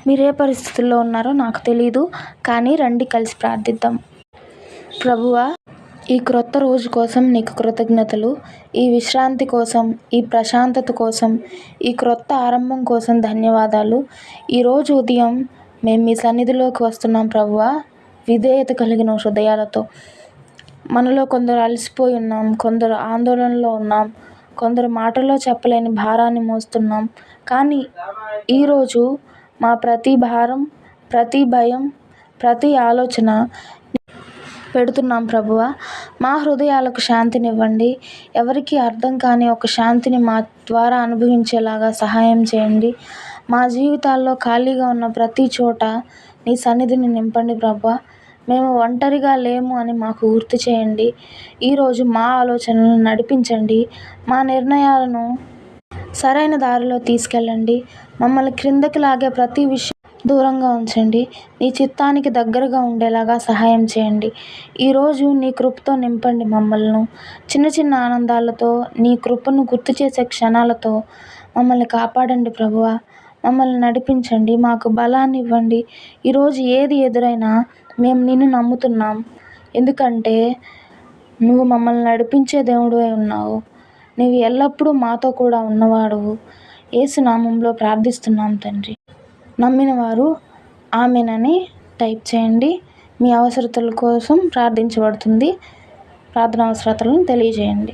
మీరే పరిస్థితుల్లో ఉన్నారో నాకు తెలీదు, కానీ రండి కలిసి ప్రార్థిద్దాం. ప్రభువా, ఈ క్రొత్త రోజు కోసం నీకు కృతజ్ఞతలు. ఈ విశ్రాంతి కోసం, ఈ ప్రశాంతత కోసం, ఈ క్రొత్త ఆరంభం కోసం ధన్యవాదాలు. ఈరోజు ఉదయం మేము మీ సన్నిధిలోకి వస్తున్నాం ప్రభువా, విధేయత కలిగిన హృదయాలతో. మనలో కొందరు అలసిపోయి ఉన్నాం, కొందరు ఆందోళనలో ఉన్నాం, కొందరు మాటల్లో చెప్పలేని భారాన్ని మోస్తున్నాం. కానీ ఈరోజు మా ప్రతి భారం, ప్రతి భయం, ప్రతి ఆలోచన పెడుతున్నాం ప్రభువా. మా హృదయాలకు శాంతినివ్వండి. ఎవరికీ అర్థం కాని ఒక శాంతిని మా ద్వారా అనుభవించేలాగా సహాయం చేయండి. మా జీవితాల్లో ఖాళీగా ఉన్న ప్రతి చోట నీ సన్నిధిని నింపండి ప్రభువా. మేము ఒంటరిగా లేము అని మాకు గుర్తు చేయండి. ఈరోజు మా ఆలోచనలను నడిపించండి. మా నిర్ణయాలను సరైన దారిలో తీసుకెళ్ళండి. మమ్మల్ని క్రిందకి లాగే ప్రతి విషయం దూరంగా ఉంచండి. నీ చిత్తానికి దగ్గరగా ఉండేలాగా సహాయం చేయండి. ఈరోజు నీ కృపతో నింపండి మమ్మల్ని. చిన్న చిన్న ఆనందాలతో, నీ కృపను గుర్తు చేసే క్షణాలతో మమ్మల్ని కాపాడండి ప్రభువా. మమ్మల్ని నడిపించండి, మాకు బలాన్ని ఇవ్వండి. ఈరోజు ఏది ఎదురైనా మేము నిన్ను నమ్ముతున్నాం, ఎందుకంటే నువ్వు మమ్మల్ని నడిపించే దేవుడివై ఉన్నావు. నీవు ఎల్లప్పుడూ మాతో కూడా ఉన్నవాడువు. యేసు నామంలో ప్రార్థిస్తున్నాం తండ్రి. నమ్మిన వారు ఆమెనని టైప్ చేయండి. మీ అవసరతల కోసం ప్రార్థించబడుతుంది. ప్రార్థన అవసరతలను తెలియజేయండి.